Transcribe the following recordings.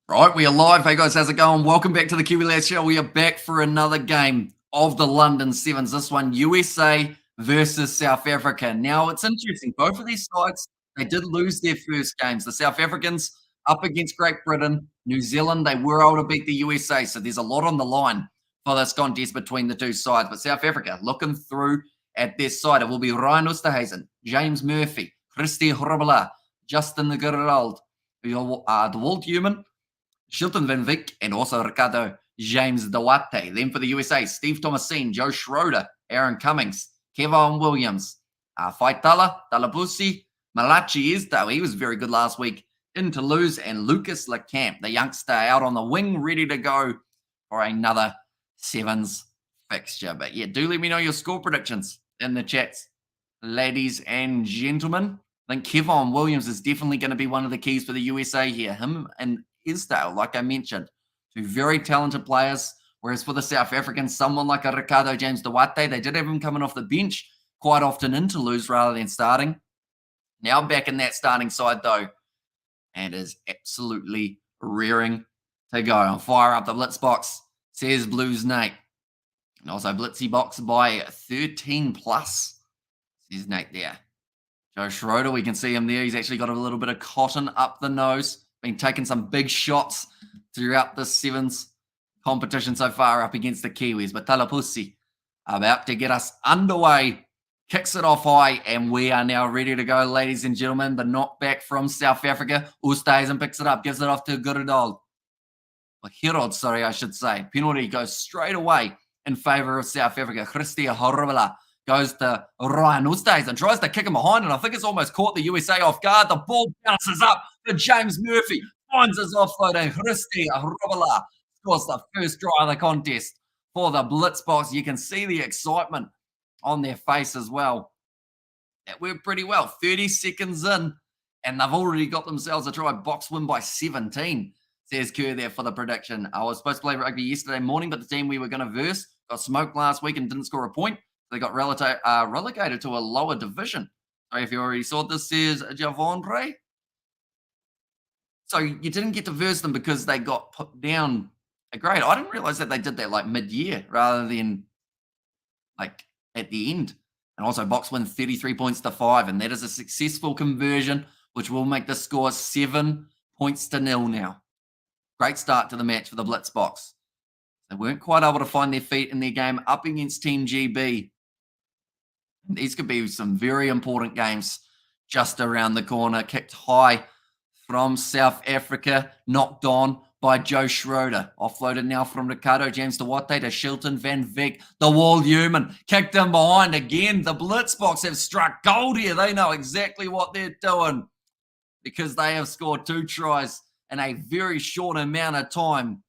Right, we are live. Hey guys, how's it going? Welcome back to the Kiwi Lads Show. We are back for another game of the London Sevens. This one, USA versus South Africa. Now, it's interesting. Both of these sides, they did lose their first games. The South Africans up against Great Britain, New Zealand, they were able to beat the USA. So there's a lot on the line for this contest between the two sides. But South Africa looking through at their side. It will be Ryan Oosterhuizen, James Murphy, Christy Horribala, Justin the Gerald, the Walt Human, Shilton Van Wyk, and also Ricardo James Duarte. Then for the USA, Steve Thomasine, Joe Schroeder, Aaron Cummings, Kevin Williams, Faitala, Dalabusi, Malachi Isdale. He was very good last week in Toulouse, and Lucas Lecamp, the youngster out on the wing, ready to go for another Sevens fixture. But yeah, do let me know your score predictions in the chats, ladies and gentlemen. I think Kevin Williams is definitely going to be one of the keys for the USA here. Him and Isdale, like I mentioned, two very talented players. Whereas for the South Africans, someone like a Ricardo James Duarte, they did have him coming off the bench quite often in Toulouse rather than starting. Now back in that starting side, though, and is absolutely rearing to go. I'll fire up the Blitzboks, says Blues Nate. And also Blitzy box by 13 plus, says Nate there. Joe Schroeder, we can see him there. He's actually got a little bit of cotton up the nose. Been taking some big shots throughout the Sevens competition so far up against the Kiwis. But Talapusi about to get us underway. Kicks it off high, and we are now ready to go, ladies and gentlemen. The knockback from South Africa. Oosterhuizen picks it up, gives it off to Gurdal. Or Herod, sorry, I should say. Penalty goes straight away in favour of South Africa. Christia Horribala goes to Ryan Oosterhuizen, tries to kick him behind, and I think it's almost caught the USA off guard. The ball bounces up to James Murphy, finds his offload, and Christia Horribala scores the first try of the contest for the Blitzboks. You can see the excitement on their face as well. It worked pretty well. 30 seconds in, and they've already got themselves a try. Box win by 17, says Kerr there for the prediction. I was supposed to play rugby yesterday morning, but the team we were going to verse got smoked last week and didn't score a point. They got relegated to a lower division. Sorry if you already saw this, says Javondre. So you didn't get to verse them because they got put down a grade. I didn't realize that they did that like mid-year rather than like at the end. And also box win 33 points to 5, and that is a successful conversion, which will make the score 7 points to 0 now. Great start to the match for the Blitzboks. They weren't quite able to find their feet in their game up against Team GB. These could be some very important games just around the corner. Kicked high from South Africa, knocked on by Joe Schroeder. Offloaded now from Ricardo James Duarte to Shilton Van Wyk. The wall human kicked him behind again. The Blitzboks have struck gold here. They know exactly what they're doing because they have scored 2 tries in a very short amount of time.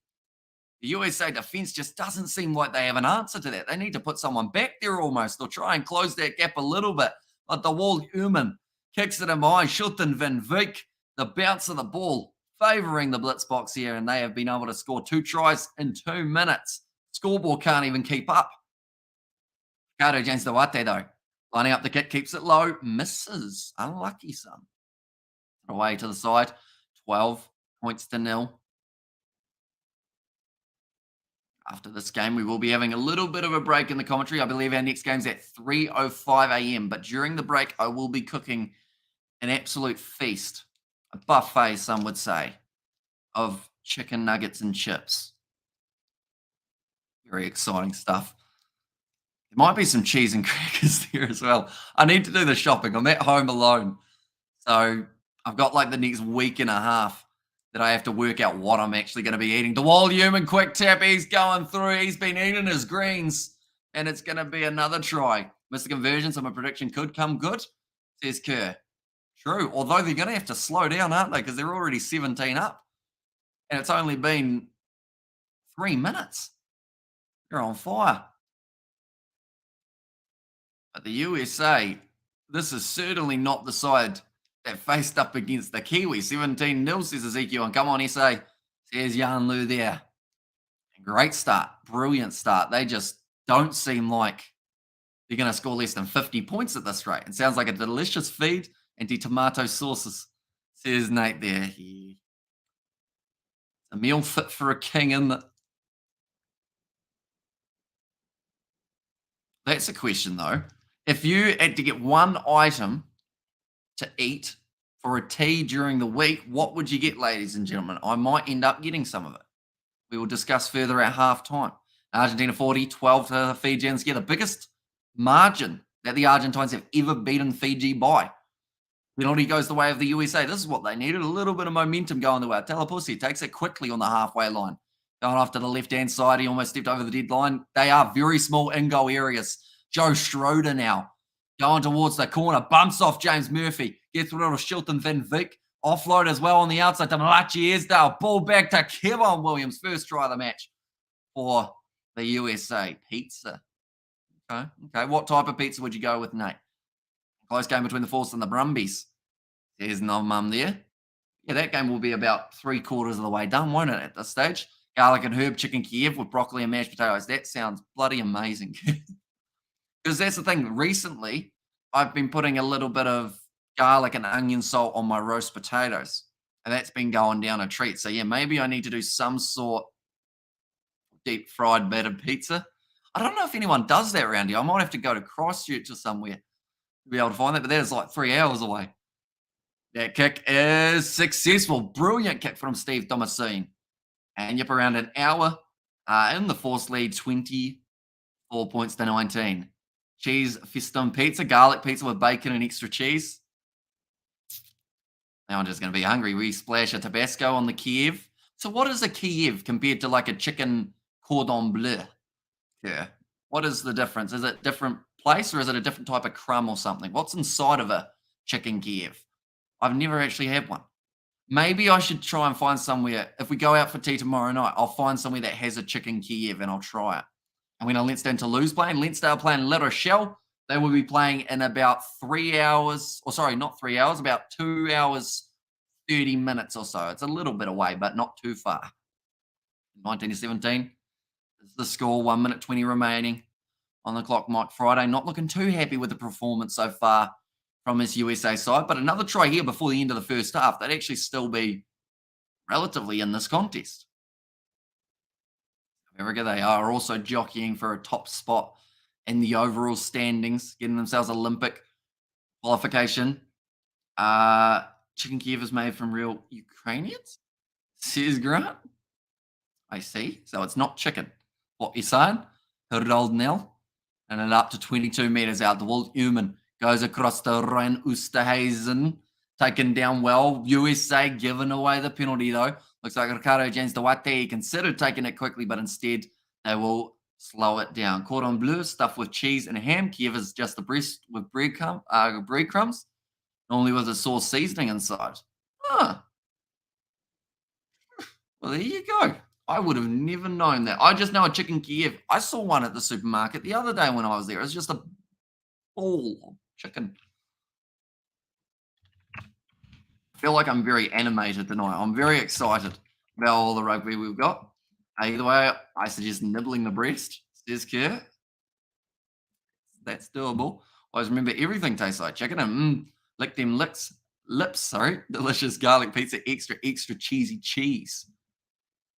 The USA defense just doesn't seem like they have an answer to that. They need to put someone back there almost. They'll try and close that gap a little bit. But the wall human kicks it in behind. Shilton Van Wyk, the bounce of the ball favouring the Blitzboks here, and they have been able to score 2 tries in 2 minutes. Scoreboard can't even keep up. Ricardo James Duarte, though, lining up the kick, keeps it low, misses. Unlucky, son. Away to the side, 12 points to 0. After this game, we will be having a little bit of a break in the commentary. I believe our next game's at 3:05 a.m. But during the break, I will be cooking an absolute feast, a buffet, some would say, of chicken nuggets and chips. Very exciting stuff. There might be some cheese and crackers there as well. I need to do the shopping. I'm at home alone. So I've got like the next week and a half that I have to work out what I'm actually going to be eating. The wall human quick tap. He's going through. He's been eating his greens. And it's going to be another try. Missed the conversion, so my prediction could come good, says Kerr. True. Although they're going to have to slow down, aren't they? Because they're already 17 up. And it's only been 3 minutes. They're on fire. But the USA, this is certainly not the side that faced up against the Kiwis. 17-0, says Ezekiel. And come on, SA, says Jan Lu there. Great start. Brilliant start. They just don't seem like they're going to score less than 50 points at this rate. It sounds like a delicious feed. Anti-tomato sauces, says Nate there. It's A meal fit for a king, isn't it? That's a question, though. If you had to get one item to eat for a tea during the week, what would you get, ladies and gentlemen? I might end up getting some of it. We will discuss further at halftime. Argentina 40, 12 to the Fijians. Yeah, the biggest margin that the Argentines have ever beaten Fiji by. Penalty goes the way of the USA. This is what they needed. A little bit of momentum going the way. Talapusi takes it quickly on the halfway line. Going off to the left-hand side. He almost stepped over the dead line. They are very small in-goal areas. Joe Schroeder now going towards the corner. Bumps off James Murphy. Gets rid of Shilton Van Vick. Offload as well on the outside to Malachi Esdale. Ball back to Kevon Williams. First try of the match for the USA. Pizza. Okay. What type of pizza would you go with, Nate? Close game between the Force and the Brumbies. There's no mum there. Yeah, that game will be about 3/4 of the way done, won't it, at this stage? Garlic and herb chicken Kiev with broccoli and mashed potatoes. That sounds bloody amazing. Because that's the thing. Recently, I've been putting a little bit of garlic and onion salt on my roast potatoes. And that's been going down a treat. So, yeah, maybe I need to do some sort of deep fried battered pizza. I don't know if anyone does that around here. I might have to go to Christchurch or somewhere to be able to find that, but that is like 3 hours away. That kick is successful. Brilliant kick from Steve Thomasine. And yep, around an hour in the Force lead, 24 points to 19. Cheese festum pizza, garlic pizza with bacon and extra cheese. Now I'm just going to be hungry. We splash a Tabasco on the Kiev. So what is a Kiev compared to like a chicken cordon bleu? Yeah. What is the difference? Is it different place or is it a different type of crumb or something? What's inside of a chicken Kiev? I've never actually had one. Maybe I should try and find somewhere. If we go out for tea tomorrow night, I'll find somewhere that has a chicken Kiev and I'll try it. And when Leinster and Toulouse playing, Leinster are playing La Rochelle. They will be playing in about 3 hours, or sorry, not 3 hours, about 2 hours, 30 minutes or so. It's a little bit away, but not too far. 19-17 is the score, 1 minute 20 remaining on the clock. Mike Friday not looking too happy with the performance so far from his USA side, but another try here before the end of the first half. They'd actually still be relatively in this contest. America, they are also jockeying for a top spot in the overall standings, getting themselves Olympic qualification. Chicken Kiev is made from real Ukrainians, says Grant. I see. So it's not chicken. What you're saying? Rodnell. And then up to 22 meters out. The Walt Human goes across to Ryan Oosterhuizen. Taken down well. USA giving away the penalty, though. Looks like Ricardo James Duarte considered taking it quickly, but instead they will slow it down. Cordon bleu stuffed with cheese and ham. Kiev is just the breast with breadcrumbs. Normally with a sauce seasoning inside. Huh. Well, there you go. I would have never known that. I just know a chicken Kiev. I saw one at the supermarket the other day when I was there. It was just a ball of chicken. I feel like I'm very animated tonight. I'm very excited about all the rugby we've got. Either way, I suggest nibbling the breast, says Kerr. That's doable. Always remember everything tastes like chicken and lick them lips. Delicious garlic pizza, extra cheesy cheese.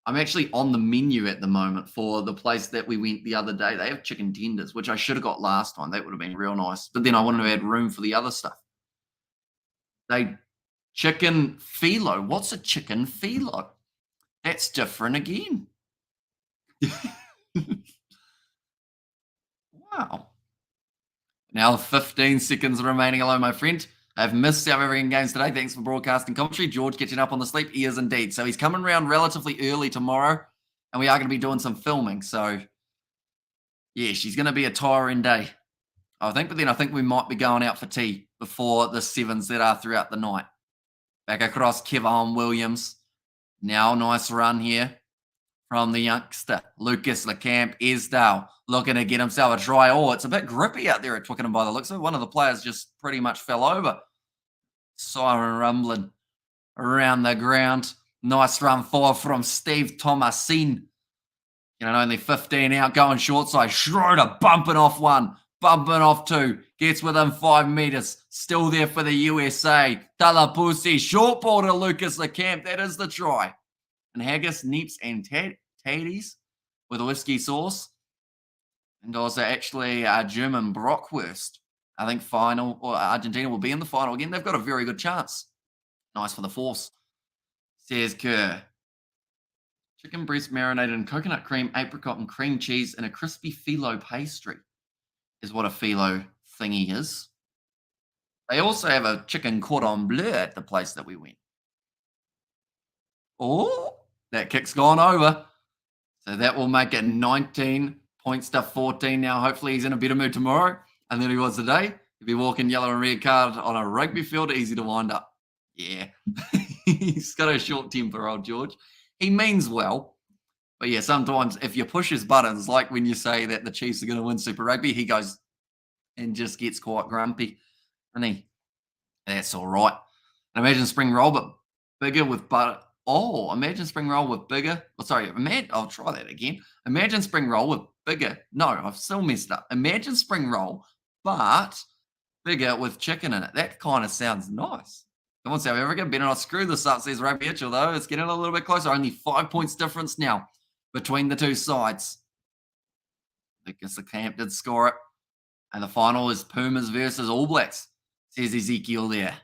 I'm actually on the menu at the moment for the place that we went the other day. They have chicken tenders, which I should have got last time. That would have been real nice. But then I wouldn't have had room for the other stuff. Chicken phyllo. What's a chicken phyllo? That's different again. Wow. Now 15 seconds remaining. Hello, my friend. I've missed South African games today. Thanks for broadcasting commentary. George catching up on the sleep. He is indeed. So he's coming around relatively early tomorrow, and we are going to be doing some filming. So, yeah, she's going to be a tiring day, I think. But then I think we might be going out for tea before the sevens that are throughout the night. Back across Kevon Williams. Now, nice run here from the youngster. Lucas Lecamp Esdale looking to get himself a try. Oh, it's a bit grippy out there at Twickenham by the looks of it. One of the players just pretty much fell over. Siren rumbling around the ground. Nice run forward from Steve Thomasine. Only 15 out, going short side. Schroeder bumping off one, bumping off two. Gets within 5 meters. Still there for the USA. Talapusi, short ball to Lucas Lecamp. That is the try. and haggis, neeps, and tatties with a whiskey sauce, and also actually a German brockwurst. I think final or Argentina will be in the final again. They've got a very good chance. Nice for the force, says Kerr. Chicken breast marinated in coconut cream, apricot, and cream cheese and a crispy phyllo pastry is what a phyllo thingy is. They also have a chicken cordon bleu at the place that we went. Oh, that kick's gone over. So that will make it 19 points to 14 now. Hopefully he's in a better mood tomorrow and than he was today. He'll be walking yellow and red card on a rugby field, easy to wind up. Yeah. He's got a short temper, old George. He means well. But yeah, sometimes if you push his buttons, like when you say that the Chiefs are going to win Super Rugby, he goes and just gets quite grumpy. And that's all right. And imagine spring roll, but bigger with butter. Oh, imagine spring roll with bigger. Oh, sorry, I'll try that again. Imagine spring roll with bigger. No, I've still messed up. Imagine spring roll, but bigger with chicken in it. That kind of sounds nice. Come on, South Africa. Better not screw this up, says Rugby Mitchell, though. It's getting a little bit closer. Only 5 points difference now between the two sides. Because the camp did score it. And the final is Pumas versus All Blacks, says Ezekiel there.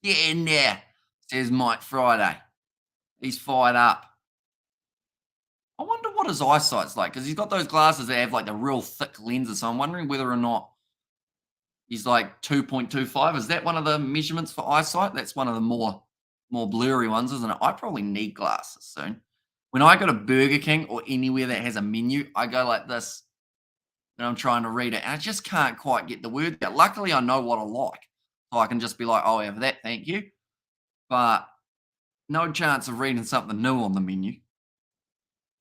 Get in there, says Mike Friday. He's fired up. I wonder what his eyesight's like, because he's got those glasses that have like the real thick lenses. So I'm wondering whether or not he's like 2.25. Is that one of the measurements for eyesight? That's one of the more blurry ones, isn't it? I probably need glasses soon. When I go to Burger King or anywhere that has a menu, I go like this and I'm trying to read it. And I just can't quite get the word out. Luckily, I know what I like. So I can just be like, oh, have that, thank you. But no chance of reading something new on the menu.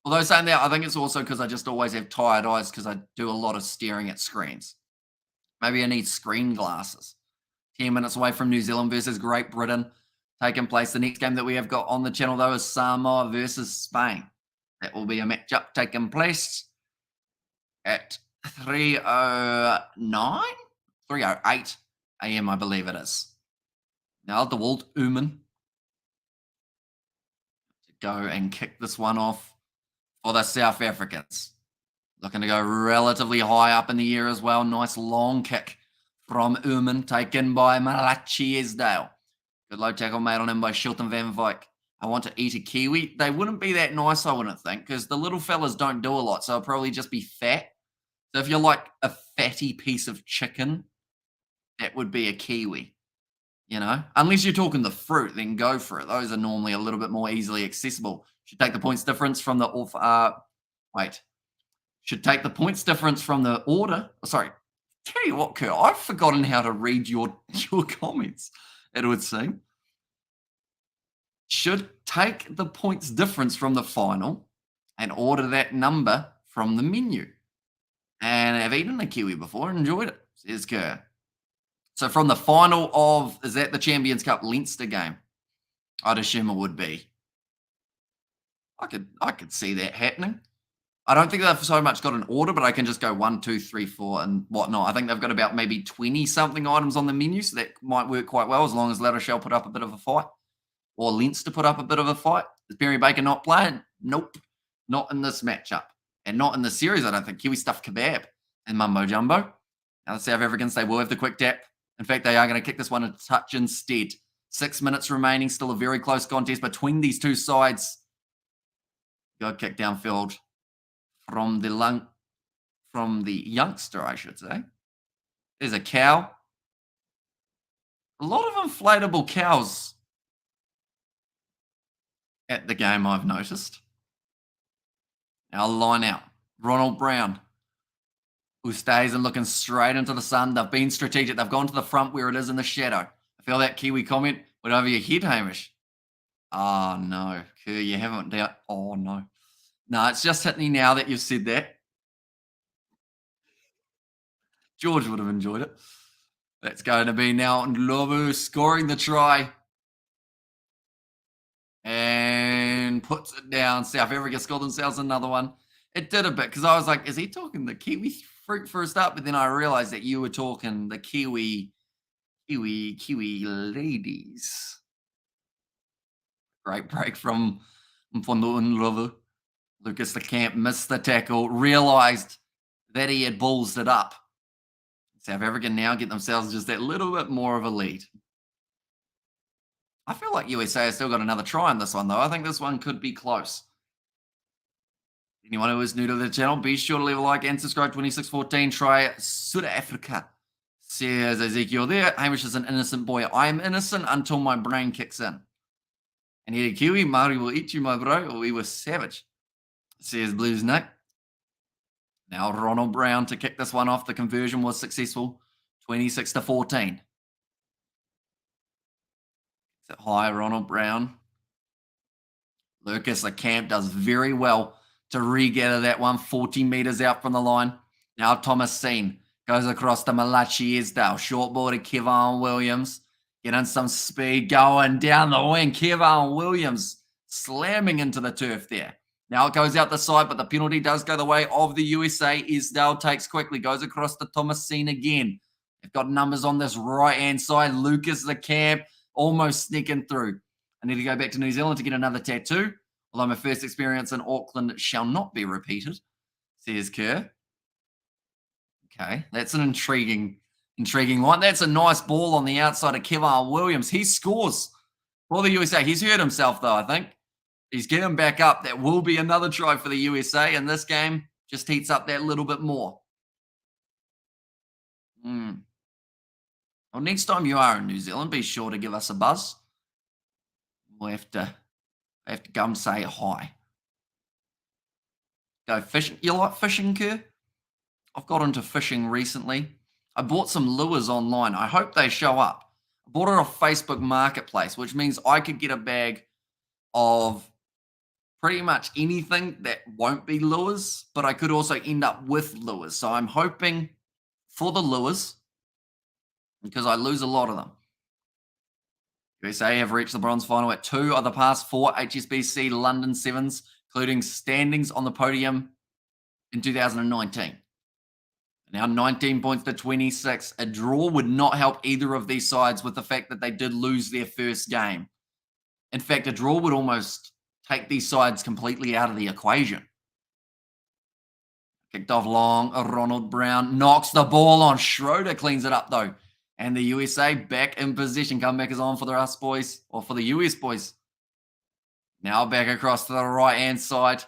Although saying that, I think it's also because I just always have tired eyes because I do a lot of staring at screens. Maybe I need screen glasses. 10 minutes away from New Zealand versus Great Britain taking place. The next game that we have got on the channel, though, is Samoa versus Spain. That will be a matchup taking place at 3:09? 3:08 a.m., I believe it is. Now, the Walt Uman to go and kick this one off for the South Africans. Looking to go relatively high up in the air as well. Nice long kick from Uman, taken by Malachi Esdale. Good low tackle made on him by Shilton Van Wyk. I want to eat a kiwi. They wouldn't be that nice, I wouldn't think, because the little fellas don't do a lot, so it'll probably just be fat. So if you're like a fatty piece of chicken, that would be a kiwi. You know, unless you're talking the fruit, then go for it. Those are normally a little bit more easily accessible. Should take the points difference from the Should take the points difference from the order. Oh, sorry. Tell you what, Kerr, I've forgotten how to read your comments, it would seem. Should take the points difference from the final and order that number from the menu. And I've eaten a kiwi before and enjoyed it, says Kerr. So from the final of, is that the Champions Cup Leinster game? I'd assume it would be. I could see that happening. I don't think they've so much got an order, but I can just go 1, 2, 3, 4 and whatnot. I think they've got about maybe 20-something items on the menu, so that might work quite well as long as La Rochelle put up a bit of a fight or Leinster put up a bit of a fight. Is Barry Baker not playing? Nope. Not in this matchup. And not in the series, I don't think. Kiwi stuffed kebab and mumbo jumbo. Now the South Africans, they will have the quick tap. In fact, they are going to kick this one a touch instead. 6 minutes remaining, still a very close contest between these two sides. Go kick downfield from the youngster, I should say. There's a cow. A lot of inflatable cows at the game, I've noticed. Now line out. Ronald Brown, who stays and looking straight into the sun. They've been strategic. They've gone to the front where it is in the shadow. I feel that Kiwi comment went over your head, Hamish. Oh, no. Kerr, you haven't doubt. Oh, no. No, it's just hit me now that you've said that. George would have enjoyed it. That's going to be now Ndlovu scoring the try. And puts it down. South Africa scored themselves another one. It did a bit because I was like, is he talking the Kiwi fruit for a start? But then I realized that you were talking the Kiwi ladies. Great break from Mfondu. Lucas the Camp missed the tackle, realised that he had ballsed it up. South Africa now get themselves just that little bit more of a lead. I feel like USA has still got another try on this one, though. I think this one could be close. Anyone who is new to the channel, be sure to leave a like and subscribe. 26-14, try South Africa. Says Ezekiel there. Hamish is an innocent boy. I am innocent until my brain kicks in. And here, Kiwi, Maori will eat you, my bro, or we were savage. Says Blues Nick. Now Ronald Brown to kick this one off. The conversion was successful. 26-14. High, Ronald Brown. Lucas the Camp does very well to regather that one 40 metres out from the line. Now Thomas Seen goes across to Malachi Esdale. Short ball to Kevin Williams. Getting some speed going down the wing. Kevin Williams slamming into the turf there. Now it goes out the side, but the penalty does go the way of the USA. Esdale takes quickly, goes across to Thomas Seen again. They've got numbers on this right-hand side. Lucas the Camp almost sneaking through. I need to go back to New Zealand to get another tattoo, although my first experience in Auckland shall not be repeated, says Kerr. Okay, that's an intriguing one. That's a nice ball on the outside of Kevin Williams. He scores for the USA. He's hurt himself, though, I think. He's getting back up. That will be another try for the USA, and this game just heats up that little bit more. Well, next time you are in New Zealand, be sure to give us a buzz. We'll have to come say hi. Go fishing. You like fishing, Kerr? I've got into fishing recently. I bought some lures online. I hope they show up. I bought it off Facebook Marketplace, which means I could get a bag of pretty much anything that won't be lures, but I could also end up with lures. So I'm hoping for the lures because I lose a lot of them. USA have reached the bronze final at 2 of the past 4 HSBC London Sevens, including standings on the podium in 2019. Now 19 points to 26. A draw would not help either of these sides with the fact that they did lose their first game. In fact, a draw would almost take these sides completely out of the equation. Kicked off long. Ronald Brown knocks the ball on. Schroeder cleans it up, though. And the USA back in position. Comeback is on for the US boys, or for the US boys. Now back across to the right-hand side.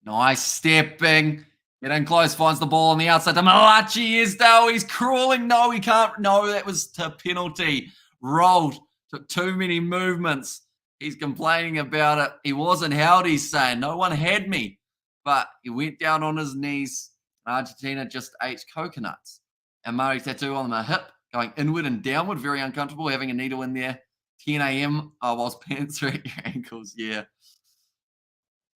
Nice stepping. Getting close, finds the ball on the outside to Malachi Esdale. He's crawling. No, he can't. No, that was to penalty. Rolled. Took too many movements. He's complaining about it. He wasn't held, he's saying. No one had me. But he went down on his knees. Argentina just ate coconuts. And Mari tattoo on the hip, going inward and downward. Very uncomfortable, having a needle in there. 10 a.m. whilst pants are at your ankles. Yeah.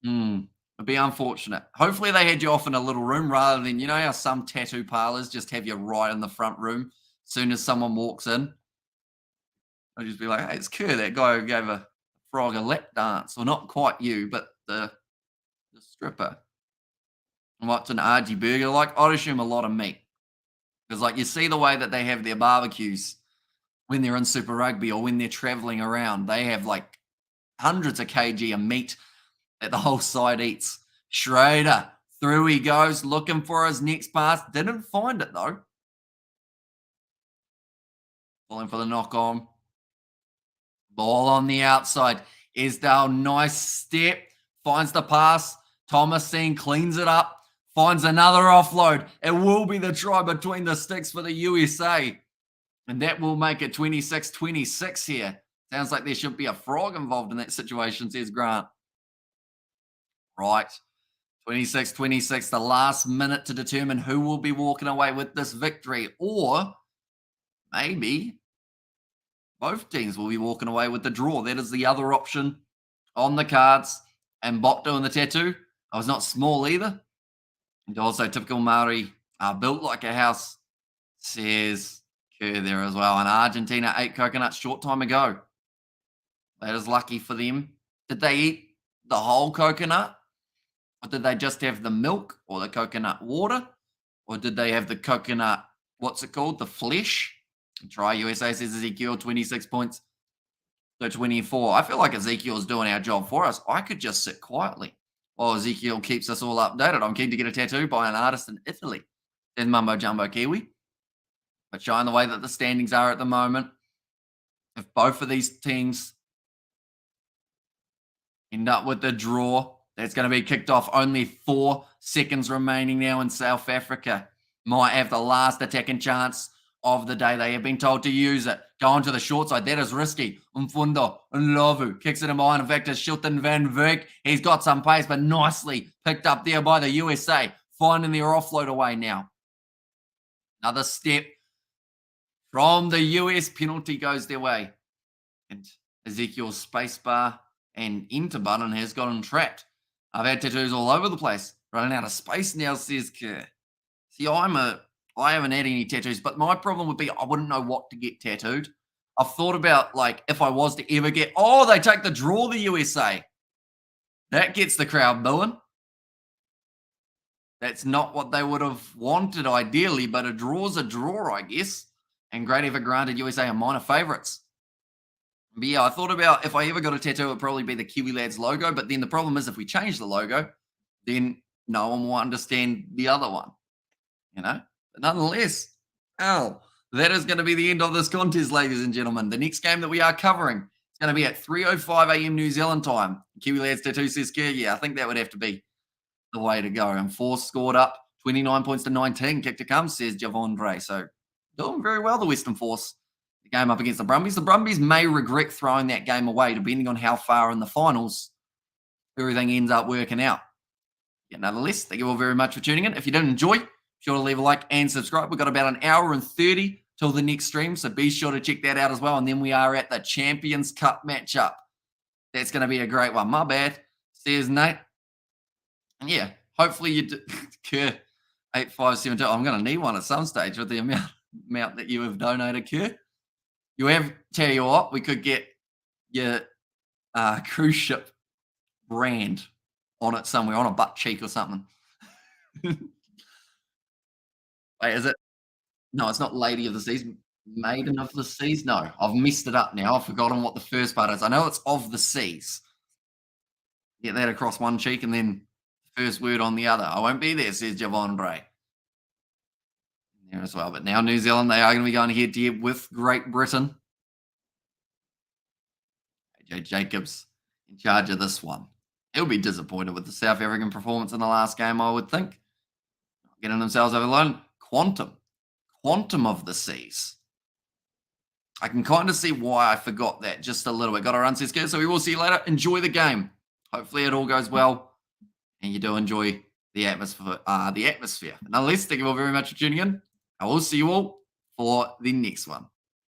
It'd be unfortunate. Hopefully they had you off in a little room rather than, you know how some tattoo parlors just have you right in the front room as soon as someone walks in. I'll just be like, hey, it's Kerr, that guy who gave a frog a lap dance. Well, not quite you, but the stripper. And what's an RG burger like? I'd assume a lot of meat. Because, like, you see the way that they have their barbecues when they're in Super Rugby or when they're traveling around. They have, like, hundreds of kg of meat that the whole side eats. Schrader, through he goes, looking for his next pass. Didn't find it, though. Falling for the knock-on. Ball on the outside. Esdale, nice step. Finds the pass. Thomas Seen cleans it up. Finds another offload. It will be the try between the sticks for the USA. And that will make it 26-26 here. Sounds like there should be a frog involved in that situation, says Grant. Right. 26-26, the last minute to determine who will be walking away with this victory. Or maybe both teams will be walking away with the draw. That is the other option on the cards. And Bot doing the tattoo. I was not small either. And also typical Maori, built like a house, says Kerr there as well. And Argentina ate coconuts short time ago. That is lucky for them. Did they eat the whole coconut? Or did they just have the milk or the coconut water? Or did they have the coconut, what's it called? The flesh? Try USA, says Ezekiel, 26 points. So 24. I feel like Ezekiel's doing our job for us. I could just sit quietly while Ezekiel keeps us all updated. I'm keen to get a tattoo by an artist in Italy. There's Mumbo Jumbo Kiwi. But showing the way that the standings are at the moment, if both of these teams end up with the draw, that's going to be kicked off. Only 4 seconds remaining now in South Africa. Might have the last attacking chance of the day. They have been told to use it. Going to the short side. That is risky. Umfundo, Nlovu kicks it in behind. In fact, it's Shilton van Wyk. He's got some pace, but nicely picked up there by the USA. Finding their offload away now. Another step from the US. Penalty goes their way. And Ezekiel's spacebar and enter button has gotten trapped. I've had tattoos all over the place. Running out of space now, says Kerr. See, I haven't had any tattoos, but my problem would be I wouldn't know what to get tattooed. I've thought about, like, if I was to ever get, they take the draw, the USA. That gets the crowd booing. That's not what they would have wanted ideally, but a draw's a draw, I guess. And great ever granted, USA are minor favourites. But yeah, I thought about if I ever got a tattoo, it would probably be the Kiwi Lads logo. But then the problem is if we change the logo, then no one will understand the other one, But nonetheless, that is going to be the end of this contest, ladies and gentlemen. The next game that we are covering is going to be at 3:05 a.m. New Zealand time. Kiwi Lads tattoo says, yeah, I think that would have to be the way to go. And Force scored up 29 points to 19. Kick to come, says Javondre. So doing very well, the Western Force. The game up against the Brumbies. The Brumbies may regret throwing that game away, depending on how far in the finals everything ends up working out. Nonetheless, thank you all very much for tuning in. If you did enjoy, be sure to leave a like and subscribe. We've got about an hour and 30 till the next stream, so be sure to check that out as well. And then we are at the Champions Cup matchup. That's going to be a great one. My bad, says Nate. And yeah, hopefully you do. Kerr, 8572. I'm going to need one at some stage with the amount that you have donated, Kerr. Tell you what, we could get your cruise ship brand on it somewhere, on a butt cheek or something. Wait, is it? No, it's not Lady of the Seas. Maiden of the Seas? No, I've messed it up now. I've forgotten what the first part is. I know it's of the seas. Get that across one cheek and then first word on the other. I won't be there, says Javondre. There as well. But now New Zealand, they are going to be going head to head with Great Britain. AJ Jacobs in charge of this one. He'll be disappointed with the South African performance in the last game, I would think. Not getting themselves over the line. Quantum of the seas. I can kind of see why I forgot that just a little bit. Got our run, so we will see you later. Enjoy the game. Hopefully it all goes well and you do enjoy the atmosphere. Nonetheless, thank you all very much for tuning in. I will see you all for the next one.